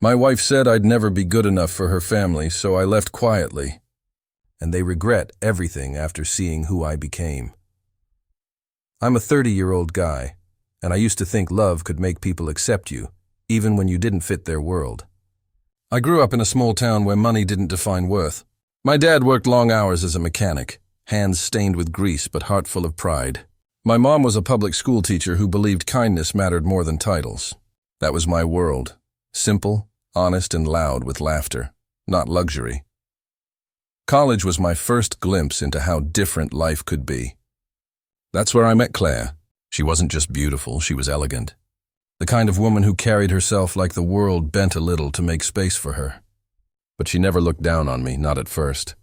My wife said I'd never be good enough for her family, so I left quietly. And they regret everything after seeing who I became. I'm a 30-year-old guy, and I used to think love could make people accept you, even when you didn't fit their world. I grew up in a small town where money didn't define worth. My dad worked long hours as a mechanic, hands stained with grease but heart full of pride. My mom was a public school teacher who believed kindness mattered more than titles. That was my world. Simple, honest, and loud with laughter, not luxury. College was my first glimpse into how different life could be. That's where I met Claire. She wasn't just beautiful, she was elegant. The kind of woman who carried herself like the world bent a little to make space for her. But she never looked down on me, not at first.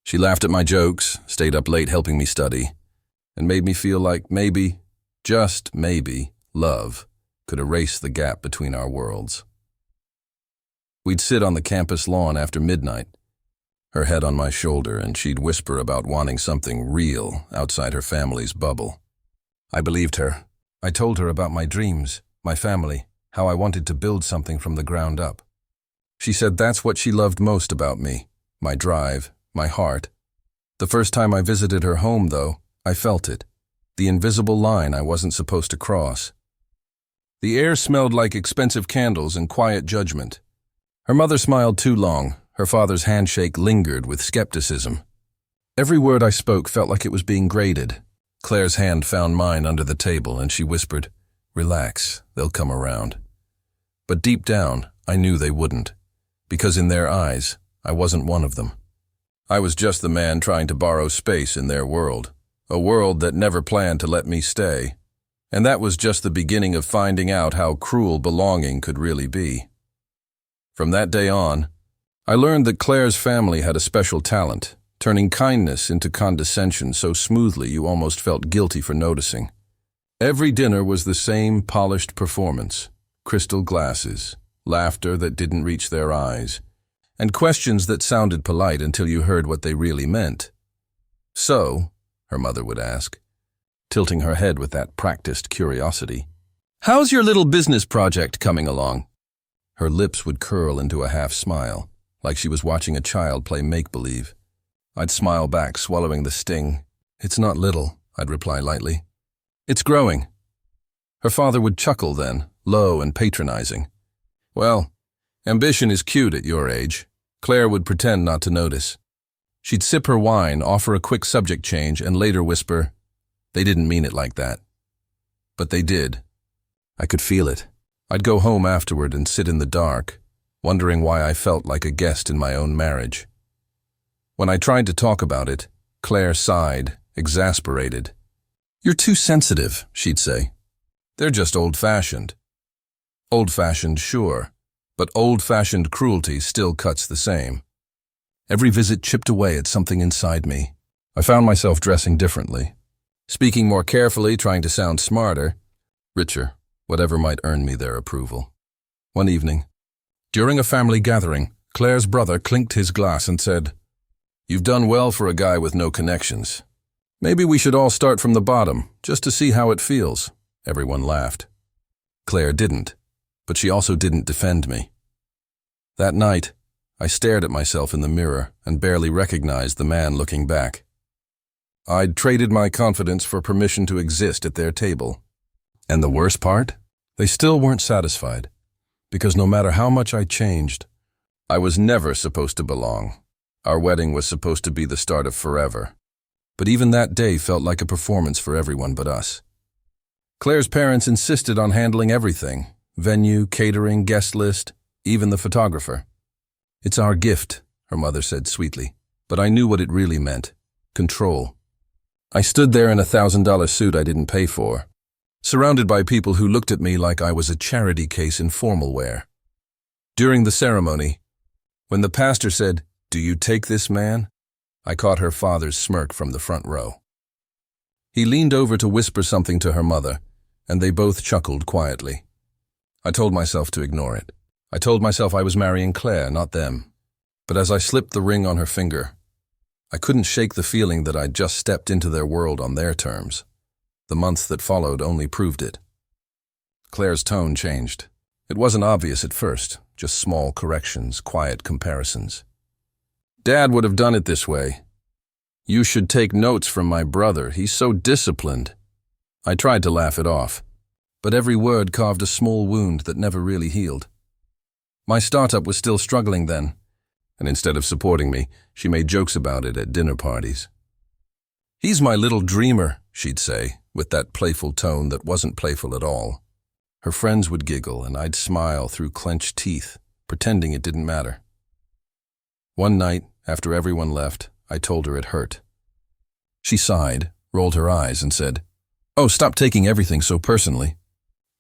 She laughed at my jokes, stayed up late helping me study, and made me feel like maybe, just maybe, love could erase the gap between our worlds. We'd sit on the campus lawn after midnight, her head on my shoulder, and she'd whisper about wanting something real outside her family's bubble. I believed her. I told her about my dreams, my family, how I wanted to build something from the ground up. She said that's what she loved most about me, my drive, my heart. The first time I visited her home, though, I felt it, the invisible line I wasn't supposed to cross. The air smelled like expensive candles and quiet judgment. Her mother smiled too long. Her father's handshake lingered with skepticism. Every word I spoke felt like it was being graded. Claire's hand found mine under the table, and she whispered, "Relax, they'll come around." But deep down, I knew they wouldn't, because in their eyes, I wasn't one of them. I was just the man trying to borrow space in their world, a world that never planned to let me stay. And that was just the beginning of finding out how cruel belonging could really be. From that day on, I learned that Claire's family had a special talent, turning kindness into condescension so smoothly you almost felt guilty for noticing. Every dinner was the same polished performance, crystal glasses, laughter that didn't reach their eyes, and questions that sounded polite until you heard what they really meant. "So," her mother would ask, tilting her head with that practiced curiosity, "how's your little business project coming along?" Her lips would curl into a half-smile, like she was watching a child play make-believe. I'd smile back, swallowing the sting. "It's not little," I'd reply lightly. "It's growing." Her father would chuckle then, low and patronizing. "Well, ambition is cute at your age." Claire would pretend not to notice. She'd sip her wine, offer a quick subject change, and later whisper, "They didn't mean it like that." But they did. I could feel it. I'd go home afterward and sit in the dark, wondering why I felt like a guest in my own marriage. When I tried to talk about it, Claire sighed, exasperated. "You're too sensitive," she'd say. "They're just old-fashioned." Old-fashioned, sure, but old-fashioned cruelty still cuts the same. Every visit chipped away at something inside me. I found myself dressing differently, speaking more carefully, trying to sound smarter, richer, whatever might earn me their approval. One evening, during a family gathering, Claire's brother clinked his glass and said, "You've done well for a guy with no connections. Maybe we should all start from the bottom, just to see how it feels." Everyone laughed. Claire didn't, but she also didn't defend me. That night, I stared at myself in the mirror and barely recognized the man looking back. I'd traded my confidence for permission to exist at their table. And the worst part? They still weren't satisfied, because no matter how much I changed, I was never supposed to belong. Our wedding was supposed to be the start of forever. But even that day felt like a performance for everyone but us. Claire's parents insisted on handling everything: venue, catering, guest list, even the photographer. "It's our gift," her mother said sweetly, but I knew what it really meant: control. I stood there in a $1,000 suit I didn't pay for, surrounded by people who looked at me like I was a charity case in formal wear. During the ceremony, when the pastor said, "Do you take this man?" I caught her father's smirk from the front row. He leaned over to whisper something to her mother, and they both chuckled quietly. I told myself to ignore it. I told myself I was marrying Claire, not them. But as I slipped the ring on her finger, I couldn't shake the feeling that I'd just stepped into their world on their terms. The months that followed only proved it. Claire's tone changed. It wasn't obvious at first, just small corrections, quiet comparisons. Dad would have done it this way. You should take notes from my brother. He's so disciplined. I tried to laugh it off, but every word carved a small wound that never really healed. My startup was still struggling then, and instead of supporting me, she made jokes about it at dinner parties. He's my little dreamer, she'd say, with that playful tone that wasn't playful at all. Her friends would giggle, and I'd smile through clenched teeth, pretending it didn't matter. One night, after everyone left, I told her it hurt. She sighed, rolled her eyes, and said, "Oh, stop taking everything so personally.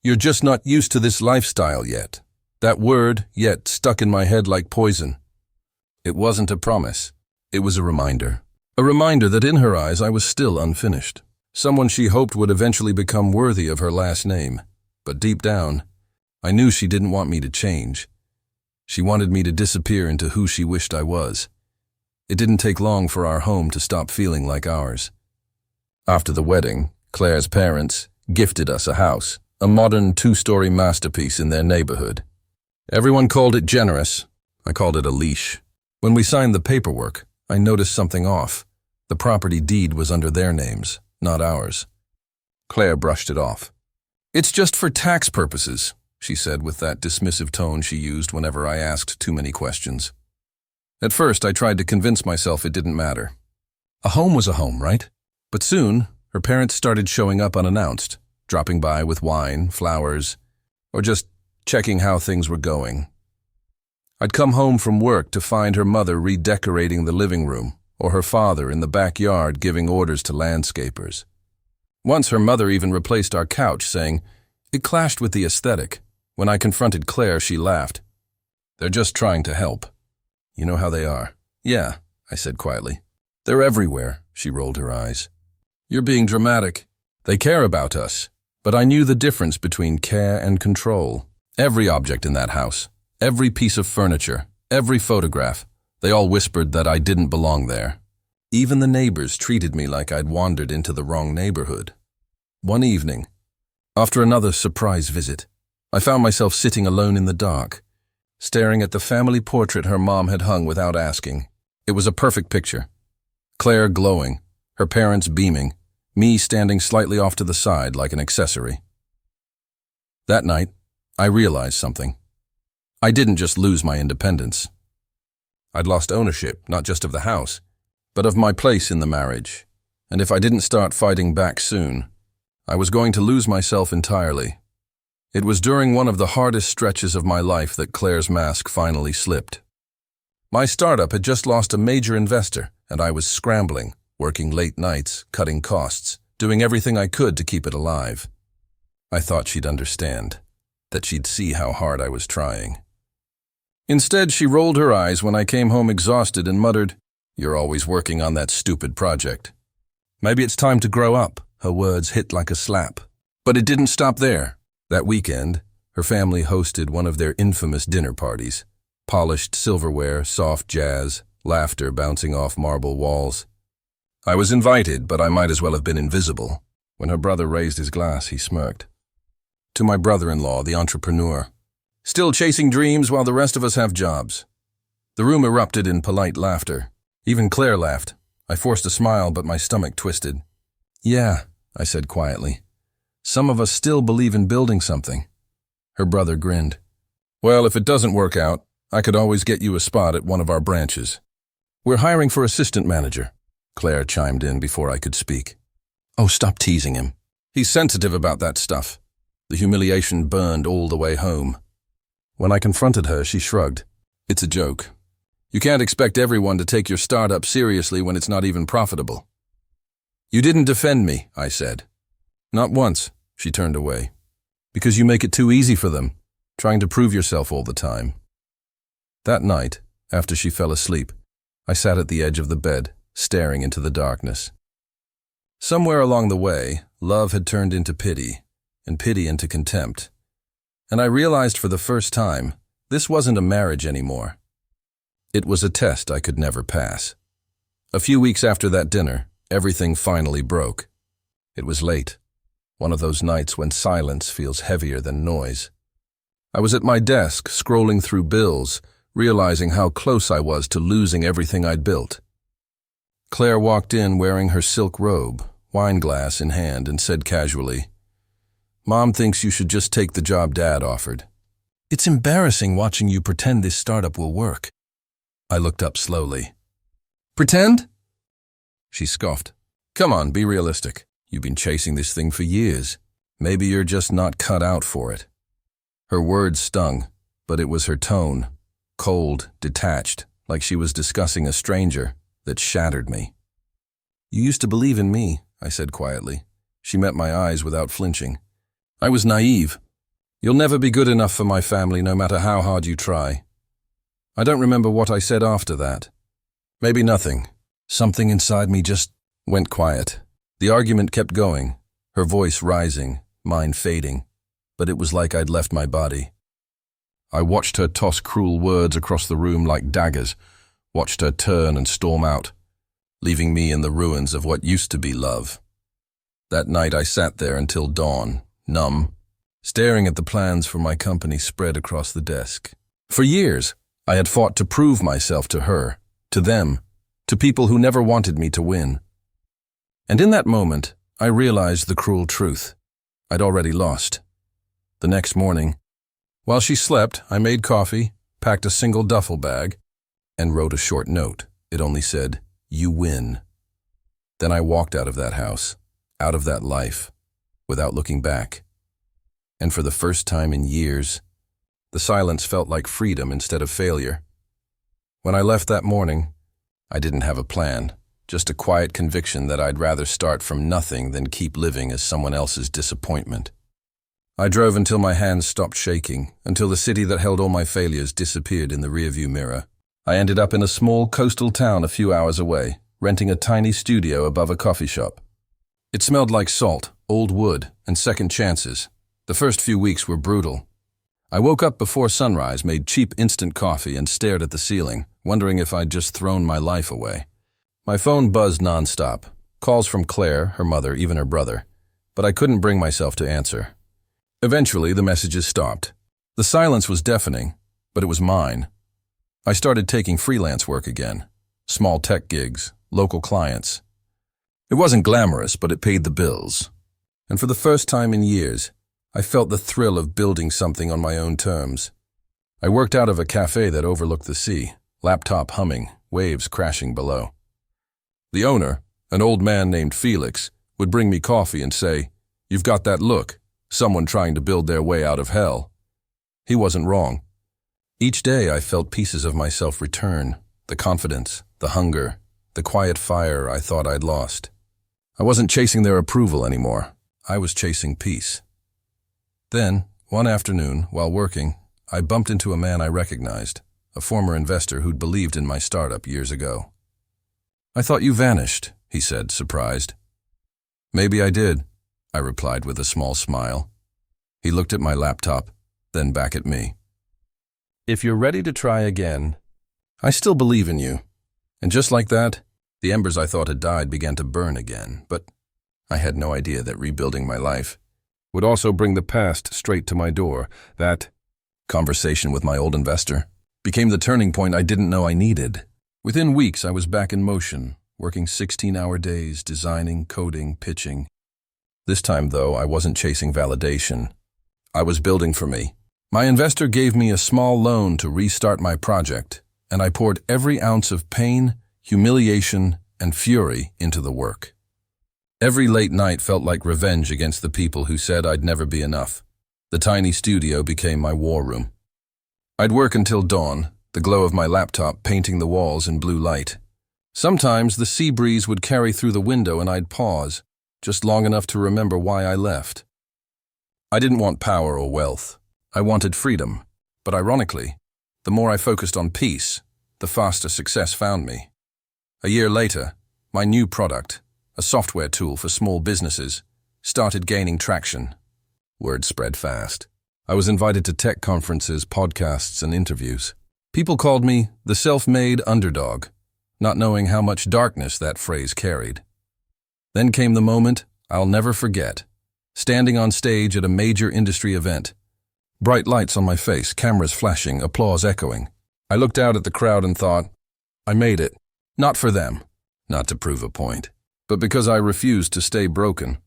You're just not used to this lifestyle yet." That word, yet, stuck in my head like poison. It wasn't a promise. It was a reminder. A reminder that in her eyes I was still unfinished. Someone she hoped would eventually become worthy of her last name. But deep down, I knew she didn't want me to change. She wanted me to disappear into who she wished I was. It didn't take long for our home to stop feeling like ours. After the wedding, Claire's parents gifted us a house, a modern 2-story masterpiece in their neighborhood. Everyone called it generous. I called it a leash. When we signed the paperwork, I noticed something off. The property deed was under their names, not ours. Claire brushed it off. "It's just for tax purposes," she said with that dismissive tone she used whenever I asked too many questions. At first, I tried to convince myself it didn't matter. A home was a home, right? But soon, her parents started showing up unannounced, dropping by with wine, flowers, or just checking how things were going. I'd come home from work to find her mother redecorating the living room, or her father in the backyard giving orders to landscapers. Once her mother even replaced our couch, saying it clashed with the aesthetic. When I confronted Claire, she laughed. "They're just trying to help. You know how they are." "Yeah," I said quietly. "They're everywhere," she rolled her eyes. "You're being dramatic. They care about us." But I knew the difference between care and control. Every object in that house, every piece of furniture, every photograph, they all whispered that I didn't belong there. Even the neighbors treated me like I'd wandered into the wrong neighborhood. One evening, after another surprise visit, I found myself sitting alone in the dark, staring at the family portrait her mom had hung without asking. It was a perfect picture. Claire glowing, her parents beaming, me standing slightly off to the side like an accessory. That night, I realized something. I didn't just lose my independence. I'd lost ownership, not just of the house, but of my place in the marriage. And if I didn't start fighting back soon, I was going to lose myself entirely. It was during one of the hardest stretches of my life that Claire's mask finally slipped. My startup had just lost a major investor, and I was scrambling, working late nights, cutting costs, doing everything I could to keep it alive. I thought she'd understand, that she'd see how hard I was trying. Instead, she rolled her eyes when I came home exhausted and muttered, "You're always working on that stupid project. Maybe it's time to grow up." Her words hit like a slap. But it didn't stop there. That weekend, her family hosted one of their infamous dinner parties. Polished silverware, soft jazz, laughter bouncing off marble walls. I was invited, but I might as well have been invisible. When her brother raised his glass, he smirked. To my brother-in-law, the entrepreneur. "Still chasing dreams while the rest of us have jobs." The room erupted in polite laughter. Even Claire laughed. I forced a smile, but my stomach twisted. "Yeah," I said quietly. "Some of us still believe in building something." Her brother grinned. "Well, if it doesn't work out, I could always get you a spot at one of our branches." "We're hiring for assistant manager," Claire chimed in before I could speak. "Oh, stop teasing him. He's sensitive about that stuff." The humiliation burned all the way home. When I confronted her, she shrugged. "It's a joke. You can't expect everyone to take your startup seriously when it's not even profitable." "You didn't defend me," I said. "Not once," she turned away. "Because you make it too easy for them, trying to prove yourself all the time." That night, after she fell asleep, I sat at the edge of the bed, staring into the darkness. Somewhere along the way, love had turned into pity, and pity into contempt. And I realized for the first time, this wasn't a marriage anymore. It was a test I could never pass. A few weeks after that dinner, everything finally broke. It was late, one of those nights when silence feels heavier than noise. I was at my desk, scrolling through bills, realizing how close I was to losing everything I'd built. Claire walked in wearing her silk robe, wine glass in hand, and said casually, "Mom thinks you should just take the job Dad offered. It's embarrassing watching you pretend this startup will work." I looked up slowly. "Pretend?" She scoffed. "Come on, be realistic. You've been chasing this thing for years. Maybe you're just not cut out for it." Her words stung, but it was her tone, cold, detached, like she was discussing a stranger, that shattered me. "You used to believe in me," I said quietly. She met my eyes without flinching. "I was naive. You'll never be good enough for my family no matter how hard you try." I don't remember what I said after that. Maybe nothing. Something inside me just went quiet. The argument kept going, her voice rising, mine fading, but it was like I'd left my body. I watched her toss cruel words across the room like daggers, watched her turn and storm out, leaving me in the ruins of what used to be love. That night I sat there until dawn, numb, staring at the plans for my company spread across the desk. For years, I had fought to prove myself to her, to them, to people who never wanted me to win. And in that moment, I realized the cruel truth. I'd already lost. The next morning, while she slept, I made coffee, packed a single duffel bag, and wrote a short note. It only said, "You win." Then I walked out of that house, out of that life, without looking back. And for the first time in years, the silence felt like freedom instead of failure. When I left that morning, I didn't have a plan, just a quiet conviction that I'd rather start from nothing than keep living as someone else's disappointment. I drove until my hands stopped shaking, until the city that held all my failures disappeared in the rearview mirror. I ended up in a small coastal town a few hours away, renting a tiny studio above a coffee shop. It smelled like salt, old wood, and second chances. The first few weeks were brutal. I woke up before sunrise, made cheap instant coffee, and stared at the ceiling, wondering if I'd just thrown my life away. My phone buzzed nonstop, calls from Claire, her mother, even her brother, but I couldn't bring myself to answer. Eventually, the messages stopped. The silence was deafening, but it was mine. I started taking freelance work again, small tech gigs, local clients. It wasn't glamorous, but it paid the bills. And for the first time in years, I felt the thrill of building something on my own terms. I worked out of a cafe that overlooked the sea, laptop humming, waves crashing below. The owner, an old man named Felix, would bring me coffee and say, "You've got that look, someone trying to build their way out of hell." He wasn't wrong. Each day I felt pieces of myself return, the confidence, the hunger, the quiet fire I thought I'd lost. I wasn't chasing their approval anymore. I was chasing peace. Then, one afternoon, while working, I bumped into a man I recognized, a former investor who'd believed in my startup years ago. "I thought you vanished," he said, surprised. "Maybe I did," I replied with a small smile. He looked at my laptop, then back at me. "If you're ready to try again, I still believe in you." And just like that, the embers I thought had died began to burn again, but I had no idea that rebuilding my life would also bring the past straight to my door. That conversation with my old investor became the turning point I didn't know I needed. Within weeks, I was back in motion, working 16-hour days, designing, coding, pitching. This time, though, I wasn't chasing validation. I was building for me. My investor gave me a small loan to restart my project, and I poured every ounce of pain, humiliation, and fury into the work. Every late night felt like revenge against the people who said I'd never be enough. The tiny studio became my war room. I'd work until dawn, the glow of my laptop painting the walls in blue light. Sometimes the sea breeze would carry through the window and I'd pause, just long enough to remember why I left. I didn't want power or wealth. I wanted freedom. But ironically, the more I focused on peace, the faster success found me. A year later, my new product, a software tool for small businesses, started gaining traction. Word spread fast. I was invited to tech conferences, podcasts, and interviews. People called me the self-made underdog, not knowing how much darkness that phrase carried. Then came the moment I'll never forget, standing on stage at a major industry event. Bright lights on my face, cameras flashing, applause echoing. I looked out at the crowd and thought, I made it. Not for them, not to prove a point, but because I refused to stay broken.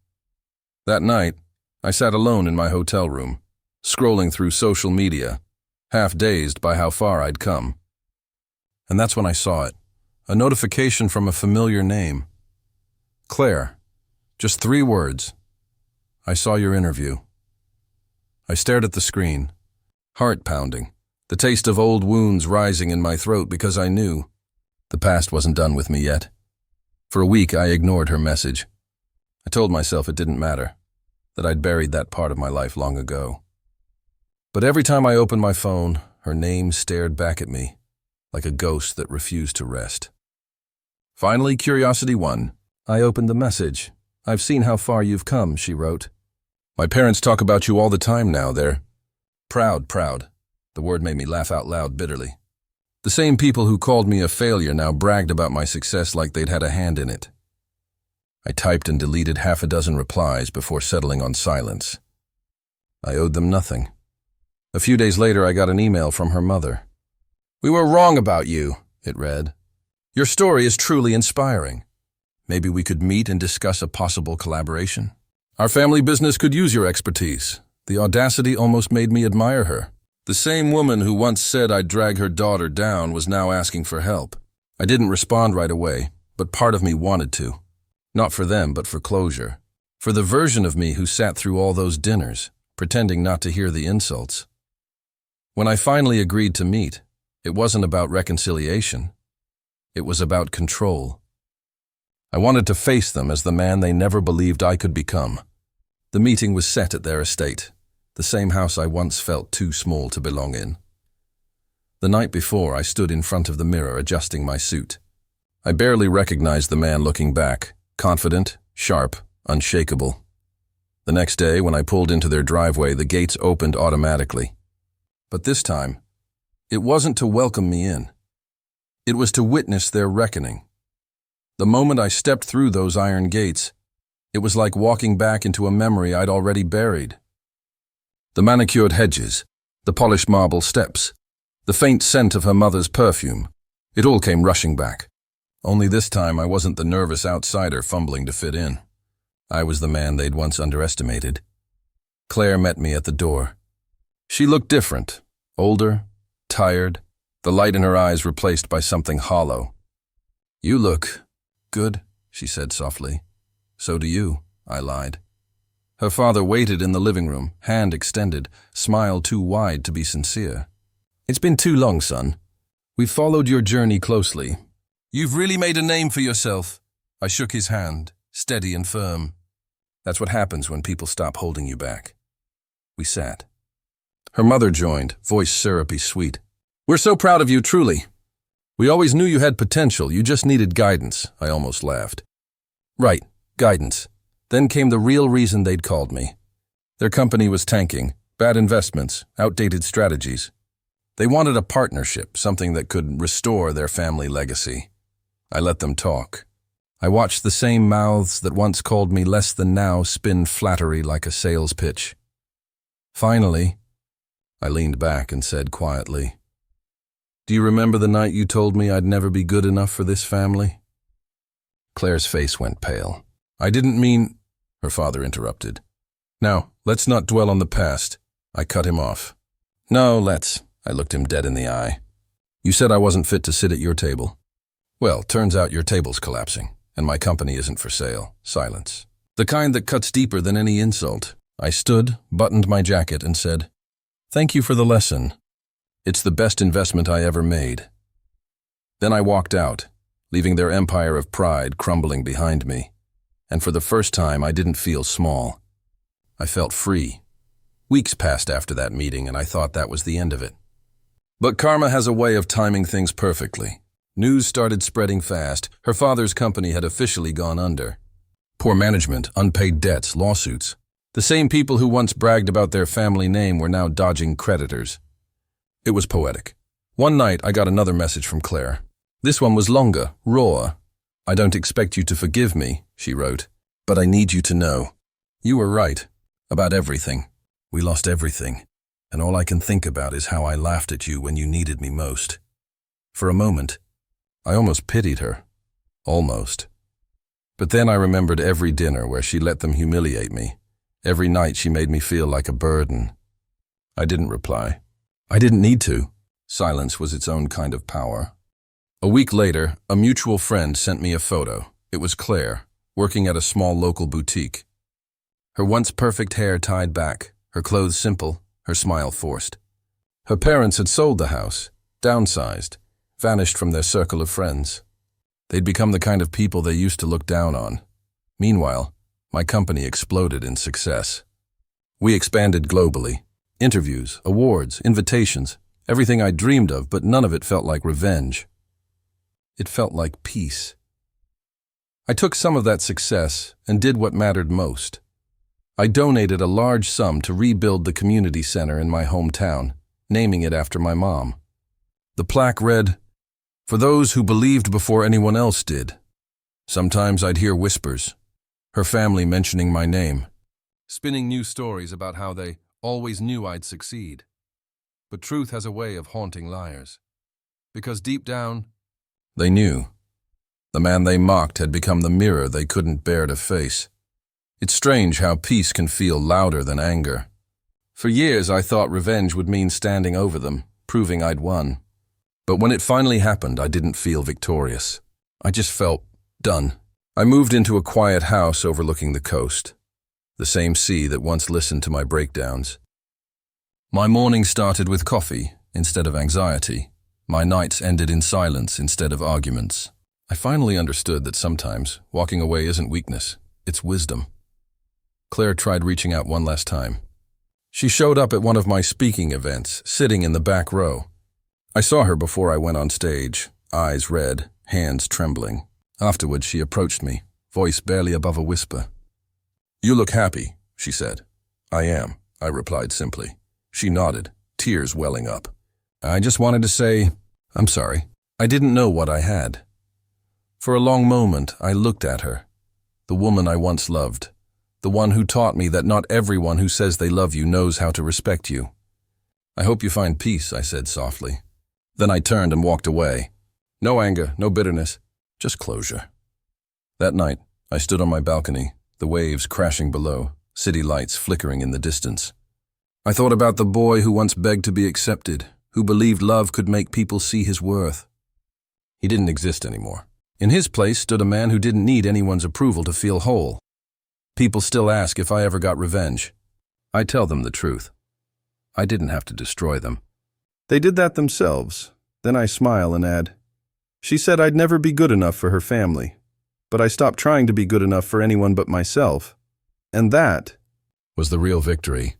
That night, I sat alone in my hotel room, scrolling through social media, half dazed by how far I'd come. And that's when I saw it, a notification from a familiar name. Claire, just 3 words. I saw your interview. I stared at the screen, heart pounding, the taste of old wounds rising in my throat because I knew the past wasn't done with me yet. For a week, I ignored her message. I told myself it didn't matter, that I'd buried that part of my life long ago. But every time I opened my phone, her name stared back at me, like a ghost that refused to rest. Finally, curiosity won. I opened the message. I've seen how far you've come, she wrote. My parents talk about you all the time now. They're proud. The word made me laugh out loud bitterly. The same people who called me a failure now bragged about my success like they'd had a hand in it. I typed and deleted 6 replies before settling on silence. I owed them nothing. A few days later, I got an email from her mother. We were wrong about you, it read. Your story is truly inspiring. Maybe we could meet and discuss a possible collaboration. Our family business could use your expertise. The audacity almost made me admire her. The same woman who once said I'd drag her daughter down was now asking for help. I didn't respond right away, but part of me wanted to. Not for them, but for closure. For the version of me who sat through all those dinners, pretending not to hear the insults. When I finally agreed to meet, it wasn't about reconciliation. It was about control. I wanted to face them as the man they never believed I could become. The meeting was set at their estate, the same house I once felt too small to belong in. The night before, I stood in front of the mirror adjusting my suit. I barely recognized the man looking back, confident, sharp, unshakable. The next day, when I pulled into their driveway, the gates opened automatically. But this time, it wasn't to welcome me in. It was to witness their reckoning. The moment I stepped through those iron gates, it was like walking back into a memory I'd already buried. The manicured hedges, the polished marble steps, the faint scent of her mother's perfume, it all came rushing back. Only this time I wasn't the nervous outsider fumbling to fit in. I was the man they'd once underestimated. Claire met me at the door. She looked different, older, tired, the light in her eyes replaced by something hollow. You look good, she said softly. So do you, I lied. Her father waited in the living room, hand extended, smile too wide to be sincere. It's been too long, son. We've followed your journey closely. You've really made a name for yourself. I shook his hand, steady and firm. That's what happens when people stop holding you back. We sat. Her mother joined, voice syrupy sweet. We're so proud of you, truly. We always knew you had potential, you just needed guidance, I almost laughed. Right, guidance. Then came the real reason they'd called me. Their company was tanking, bad investments, outdated strategies. They wanted a partnership, something that could restore their family legacy. I let them talk. I watched the same mouths that once called me less than now spin flattery like a sales pitch. Finally, I leaned back and said quietly, Do you remember the night you told me I'd never be good enough for this family? Claire's face went pale. I didn't mean... Her father interrupted. Now, let's not dwell on the past. I cut him off. No, let's. I looked him dead in the eye. You said I wasn't fit to sit at your table. Well, turns out your table's collapsing, and my company isn't for sale. Silence. The kind that cuts deeper than any insult. I stood, buttoned my jacket, and said, Thank you for the lesson. It's the best investment I ever made. Then I walked out, leaving their empire of pride crumbling behind me. And for the first time, I didn't feel small. I felt free. Weeks passed after that meeting, and I thought that was the end of it. But karma has a way of timing things perfectly. News started spreading fast. Her father's company had officially gone under. Poor management, unpaid debts, lawsuits. The same people who once bragged about their family name were now dodging creditors. It was poetic. One night, I got another message from Claire. This one was longer, raw. I don't expect you to forgive me, she wrote, but I need you to know. You were right. About everything. We lost everything. and all I can think about is how I laughed at you when you needed me most. For a moment, I almost pitied her. Almost. But then I remembered every dinner where she let them humiliate me. Every night she made me feel like a burden. I didn't reply. I didn't need to. Silence was its own kind of power. A week later, a mutual friend sent me a photo. It was Claire, working at a small local boutique. Her once perfect hair tied back, her clothes simple, her smile forced. Her parents had sold the house, downsized, vanished from their circle of friends. They'd become the kind of people they used to look down on. Meanwhile, my company exploded in success. We expanded globally. Interviews, awards, invitations, everything I dreamed of, but none of it felt like revenge. It felt like peace. I took some of that success and did what mattered most. I donated a large sum to rebuild the community center in my hometown, naming it after my mom. The plaque read, "For those who believed before anyone else did." Sometimes I'd hear whispers, her family mentioning my name, spinning new stories about how they always knew I'd succeed. But truth has a way of haunting liars. Because deep down, they knew. The man they mocked had become the mirror they couldn't bear to face. It's strange how peace can feel louder than anger. For years I thought revenge would mean standing over them, proving I'd won. But when it finally happened, I didn't feel victorious. I just felt done. I moved into a quiet house overlooking the coast, the same sea that once listened to my breakdowns. My mornings started with coffee instead of anxiety. My nights ended in silence instead of arguments. I finally understood that sometimes walking away isn't weakness, it's wisdom. Claire tried reaching out one last time. She showed up at one of my speaking events, sitting in the back row. I saw her before I went on stage, eyes red, hands trembling. Afterwards, she approached me, voice barely above a whisper. "You look happy," she said. "I am," I replied simply. She nodded, tears welling up. I just wanted to say, "I'm sorry." I didn't know what I had. For a long moment, I looked at her, the woman I once loved, the one who taught me that not everyone who says they love you knows how to respect you. "I hope you find peace," I said softly. Then I turned and walked away. No anger, no bitterness, just closure. That night, I stood on my balcony, the waves crashing below, city lights flickering in the distance. I thought about the boy who once begged to be accepted, who believed love could make people see his worth. He didn't exist anymore. In his place stood a man who didn't need anyone's approval to feel whole. People still ask if I ever got revenge. I tell them the truth. I didn't have to destroy them. They did that themselves. Then I smile and add, "She said I'd never be good enough for her family, but I stopped trying to be good enough for anyone but myself. And that was the real victory."